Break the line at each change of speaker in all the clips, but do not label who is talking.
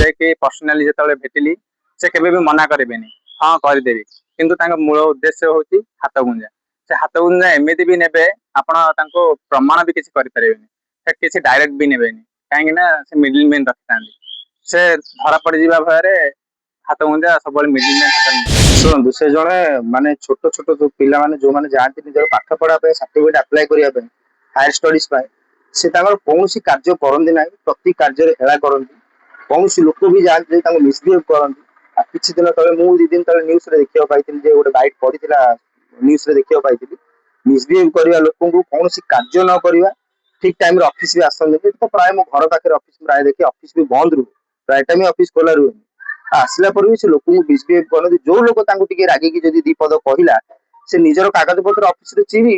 ଯାଇକି पर्सनाली ଯେତେବେଳେ ଭେଟିଲି ସେ କେବେ ବି ମନା କରିବେନି ହଁ କରିଦେବି କିନ୍ତୁ ତାଙ୍କ ମୂଳ ଉଦ୍ଦେଶ୍ୟ ହଉଛି ହାତ ଗୁଞ୍ଜା। ସେ ହାତ ଗୁଞ୍ଜା ଏମିତି ବି ନେବେ ଆପଣ ତାଙ୍କୁ ପ୍ରମାଣ ବି କିଛି କରିପାରିବେନି ସେ କିଛି ଡାଇରେକ୍ଟ ବି ନେବେନି କାହିଁକି ନା ସେ ମିଡିଲ ମ୍ୟାନ ରଖିଥାନ୍ତି ସେ ଧରା ପଡିଯିବା ଭୟରେ ହାତ ଗୁଞ୍ଜା ସବୁବେଳେ ମିଡିଲ ମ୍ୟାନ ହାତରେ ନିଅନ୍ତି।
ଶୁଣନ୍ତୁ ସେ ଜଣେ ମାନେ ଛୋଟ ଛୋଟ ଯୋଉ ପିଲାମାନେ ଯୋଉମାନେ ଯାଆନ୍ତି ନିଜର ପାଠ ପଢା ପାଇଁ ସାର୍ଟିଫିକେଟ ଆପ୍ଲାଏ କରିବା ପାଇଁ ହାୟର ଷ୍ଟଡିଜ ପାଇଁ ସେ ତାଙ୍କର କୌଣସି କାର୍ଯ୍ୟ କରନ୍ତି ନାହିଁ ପ୍ରତି କାର୍ଯ୍ୟରେ ହେଳା କରନ୍ତି କୌଣସି ଲୋକ ବି ଯାଆନ୍ତି ତାଙ୍କୁ ମିସବିହେଭ କରନ୍ତି। ଆଉ କିଛି ଦିନ ତଳେ ମୁଁ 2 ଦିନ ତଳେ ନ୍ୟୁଜରେ ଦେଖିବାକୁ ପାଇଥିଲି ଯେ ଗୋଟେ ବାଇଟ ପଡିଥିଲା ନ୍ୟୁଜରେ ଦେଖିବାକୁ ପାଇଥିଲି ମିସବିହେଭ କରିବା ଲୋକଙ୍କୁ କୌଣସି କାର୍ଯ୍ୟ ନ କରିବା ଠିକ ଟାଇମରେ ଅଫିସ ବି ଆସନ୍ତି ତ ପ୍ରାୟ ମୋ ଘର ପାଖରେ ଅଫିସ ପ୍ରାୟ ଦେଖି ଅଫିସ ବି ବନ୍ଦ ରୁହେ ପ୍ରାୟ ଟାଇମ ଅଫିସ ଖୋଲା ରୁହେନି ଆସିଲା ପରେ ବି ସେ ଲୋକଙ୍କୁ ମିସବିହେଭ କରନ୍ତି ଯୋଉ ଲୋକ ତାଙ୍କୁ ଟିକେ ରାଗିକି ଯଦି 2 ପଦ କହିଲା ସେ ନିଜର କାଗଜ ପତ୍ର ଅଫିସରେ ଚିରି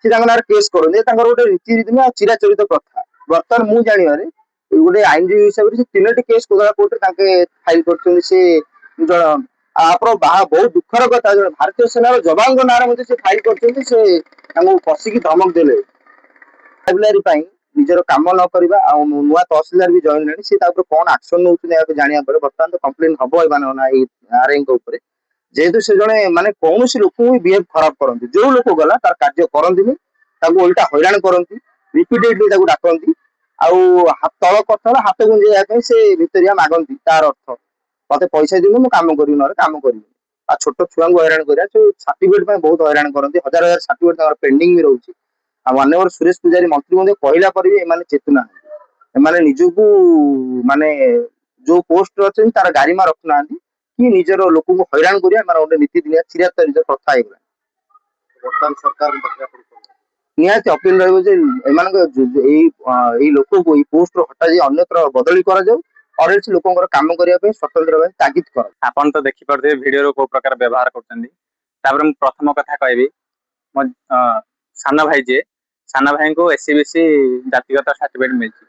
ସେ ତାଙ୍କ ନାଁରେ କେସ୍ କରନ୍ତି ତାଙ୍କର ଗୋଟେ ରୀତିନୀତି ଆଉ ଚିରାଚରିତ ପ୍ରଥା। ବର୍ତ୍ତମାନ ମୁଁ ଜାଣିବାରେ ଗୋଟେ ଆଇନଜୀବୀ ହିସାବରେ ସେ 3ଟି କେସ୍ କୋଦାଳ କୋର୍ଟରେ ତାଙ୍କେ ଫାଇଲ କରିଛନ୍ତି ସେ ଜଣ ଆପଣ ବହୁତ ଦୁଃଖର କଥା ଜଣେ ଭାରତୀୟ ସେନାର ଯବାନଙ୍କ ନାଁରେ ମଧ୍ୟ ସେ ଫାଇଲ କରିଛନ୍ତି ସେ ତାଙ୍କୁ କଷିକି ଧମକ ଦେଲେ ପାଇଁ ନିଜର କାମ ନ କରିବା ଆଉ ନୂଆ ତହସିଲଦାର ବି ଜଏନ ହେଲେଣି ସେ ତା ଉପରେ କଣ ଆକ୍ସନ ନେଉଛନ୍ତି ଏହା ଜାଣିବା ପରେ ବର୍ତ୍ତମାନ ତ କମ୍ପ୍ଲେନ ହବ ଏମାନଙ୍କ ନା ଏଇ ଆରଆଇଙ୍କ ଉପରେ ଯେହେତୁ ସେ ଜଣେ ମାନେ କୌଣସି ଲୋକଙ୍କୁ ବି ବିହେଭ ଖରାପ କରନ୍ତି ଯୋଉ ଲୋକ ଗଲା ତାର କାର୍ଯ୍ୟ କରନ୍ତିନି ତାକୁ ଓଲଟା ହଇରାଣ କରନ୍ତି ରିପିଟେଡଲି ତାକୁ ଡାକନ୍ତି ଆଉ ତଳ କଥା ହାତ ଗୁଞ୍ଜେଇବା ପାଇଁ ସେ ଭିତରିଆ ମାଗନ୍ତି ତାର ଅର୍ଥ ମତେ ପଇସା ଦିଅନ୍ତୁ ମୁଁ କାମ କରିବି ନହେଲେ କାମ କରିବି ଆଉ ଛୋଟ ଛୁଆଙ୍କୁ ହଇରାଣ କରିବା ସେ ସାର୍ଟିଫିକେଟ ପାଇଁ ବହୁତ ହଇରାଣ କରନ୍ତି ହଜାର ହଜାର ସାର୍ଟିଫିକେଟ ତାଙ୍କର ପେଣ୍ଡିଂ ବି ରହୁଛି ଆଉ ମାନ୍ୟବର ସୁରେଶ ପୂଜାରୀ ମନ୍ତ୍ରୀ ମଧ୍ୟ କହିଲା ପରେ ବି ଏମାନେ ଚେତୁନାହାନ୍ତି ଏମାନେ ନିଜକୁ ମାନେ ଯୋଉ ପୋଷ୍ଟରେ ଅଛନ୍ତି ତାର ଗାରିମା ରଖୁନାହାନ୍ତି କି ନିଜର ଲୋକଙ୍କୁ ହଇରାଣ କରିବା ଏମାନେ ଗୋଟେ ନୀତି ଦିନିଆ ଚିରାଚରିତ ପ୍ରଥା ହେଇଗଲା। ବର୍ତ୍ତମାନ ସରକାର ନିହାତି ଅପିଲ ରହିବ ଯେ ଏମାନଙ୍କ ଏଇ ଲୋକଙ୍କୁ ଏଇ ପୋଷ୍ଟରୁ ହଟାଯାଇ ଅନ୍ୟତ୍ର ବଦଳି କରାଯାଉ ଅରେନ୍ସ ଲୋକଙ୍କର କାମ କରିବା ପାଇଁ ସ୍ୱତନ୍ତ୍ର ଭାବେ ତାଗିଦ କର।
ଆପଣ ତ ଦେଖିପାରୁଥିବେ ଭିଡିଓର କୋଉ ପ୍ରକାର ବ୍ୟବହାର କରୁଛନ୍ତି। ତାପରେ ମୁଁ ପ୍ରଥମ କଥା କହିବି ମୋ ସାନ ଭାଇ ଯିଏ ସାନ ଭାଇଙ୍କୁ ଏସସିବିସି ଜାତିଗତ ସାର୍ଟିଫିକେଟ ମିଳିଛି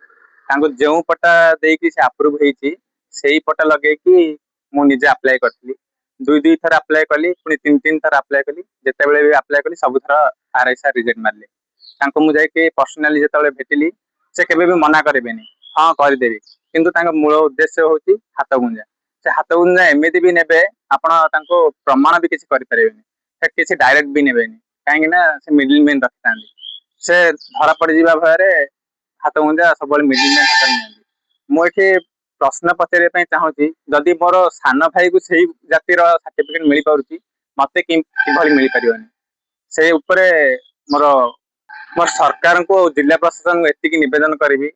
ତାଙ୍କୁ ଯେଉଁ ପଟା ଦେଇକି ସେ ଆପ୍ରୁଭ ହେଇଛି ସେଇ ପଟା ଲଗେଇକି ମୁଁ ନିଜେ ଆପ୍ଲାଏ କରିଥିଲି 2 ଥର ଆପ୍ଲାଏ କଲି ପୁଣି 3 ଥର ଆପ୍ଲାଏ କଲି ଯେତେବେଳେ ବି ଆପ୍ଲାଏ କଲି ସବୁଥର ଆରଆଇସାର ରିଜେକ୍ଟ ମାରିଲେ ତାଙ୍କୁ ମୁଁ ଯାଇକି ପର୍ସନାଲି ଯେତେବେଳେ ଭେଟିଲି ସେ କେବେ ବି ମନା କରିବେନି ହଁ କରିଦେବି କିନ୍ତୁ ତାଙ୍କ ମୂଳ ଉଦ୍ଦେଶ୍ୟ ହଉଛି ହାତ ଗୁଞ୍ଜା। ସେ ହାତ ଗୁଞ୍ଜା ଏମିତି ବି ନେବେ ଆପଣ ତାଙ୍କୁ ପ୍ରମାଣ ବି କିଛି କରିପାରିବେନି ସେ କିଛି ଡାଇରେକ୍ଟ ବି ନେବେନି କାହିଁକି ନା ସେ ମିଡିଲ ମ୍ୟାନ ରଖିଥାନ୍ତି ସେ ଧରା ପଡିଯିବା ଭୟରେ ହାତ ଗୁଞ୍ଜା ସବୁବେଳେ ମିଡିଲ ମ୍ୟାନ ହାତରେ ନିଅନ୍ତି। ମୁଁ ଏଠି ପ୍ରଶ୍ନ ପଚାରିବା ପାଇଁ ଚାହୁଁଛି ଯଦି ମୋର ସାନ ଭାଇକୁ ସେଇ ଜାତିର ସାର୍ଟିଫିକେଟ ମିଳିପାରୁଛି ମତେ କିଭଳି ମିଳିପାରିବନି ସେଇ ଉପରେ ମୋର ସରକାରଙ୍କୁ ଜିଲ୍ଲା ପ୍ରଶାସନକୁ ଏତିକି ନିବେଦନ କରିବି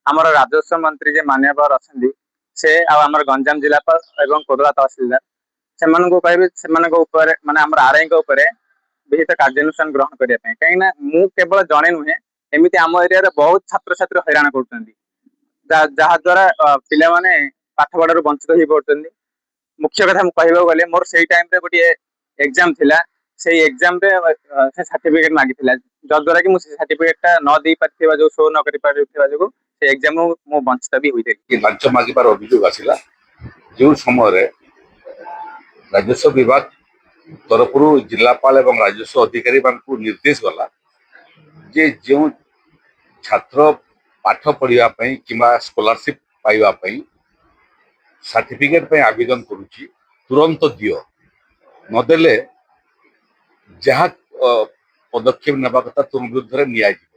ଆମର ରାଜସ୍ୱ ମନ୍ତ୍ରୀ ଯେ ମାନ୍ୟବର ଅଛନ୍ତି ସେ ଆଉ ଆମର ଗଞ୍ଜାମ ଜିଲ୍ଲାପାଳ ଏବଂ କୋଦଳା ତହସିଲଦାର ସେମାନଙ୍କୁ କହିବି ସେମାନଙ୍କ ଉପରେ ମାନେ ଆମର ଆରଆଇଙ୍କ ଉପରେ ବିହିତ କାର୍ଯ୍ୟାନୁଷ୍ଠାନ ଗ୍ରହଣ କରିବା ପାଇଁ କାହିଁକି ନା ମୁଁ କେବଳ ଜଣେ ନୁହେଁ ଏମିତି ଆମ ଏରିଆରେ ବହୁତ ଛାତ୍ରଛାତ୍ରୀ ହଇରାଣ କରୁଛନ୍ତି ଯାହା ଦ୍ୱାରା ପିଲାମାନେ ପାଠ ପଢାରୁ ବଞ୍ଚିତ ହେଇପାରୁଛନ୍ତି। ମୁଖ୍ୟ କଥା ମୁଁ କହିବାକୁ ଗଲେ ମୋର ସେଇ ଟାଇମରେ ଗୋଟିଏ ଏକ୍ଜାମ ଥିଲା ସେଇ ଏକ୍ଜାମରେ ସେ ସାର୍ଟିଫିକେଟ ମାଗିଥିଲା ଯଦ୍ୱାରା କି ମୁଁ ସେ ସାର୍ଟିଫିକେଟଟା ନ ଦେଇ ପାରିଥିବା ଯୋଉ ଶୋ ନ କରିପାରୁଥିବା ଯୋଗୁଁ ସେ ଏକ୍ଜାମ ମୁଁ ବଞ୍ଚିତ ବି ହୋଇଥିଲି।
ଲାଞ୍ଚ ମାଗିବାର ଅଭିଯୋଗ ଆସିଲା ଯେଉଁ ସମୟରେ ରାଜସ୍ୱ ବିଭାଗ ତରଫରୁ ଜିଲ୍ଲାପାଳ ଏବଂ ରାଜସ୍ୱ ଅଧିକାରୀମାନଙ୍କୁ ନିର୍ଦ୍ଦେଶ ଗଲା ଯେ ଯେଉଁ ଛାତ୍ର ପାଠ ପଢିବା ପାଇଁ କିମ୍ବା ସ୍କଲାରସିପ ପାଇବା ପାଇଁ ସାର୍ଟିଫିକେଟ ପାଇଁ ଆବେଦନ କରୁଛି ତୁରନ୍ତ ଦିଅ ନଦେଲେ ଯାହା ପଦକ୍ଷେପ ନେବା କଥା ତୁମ ବିରୁଦ୍ଧରେ ନିଆଯିବ।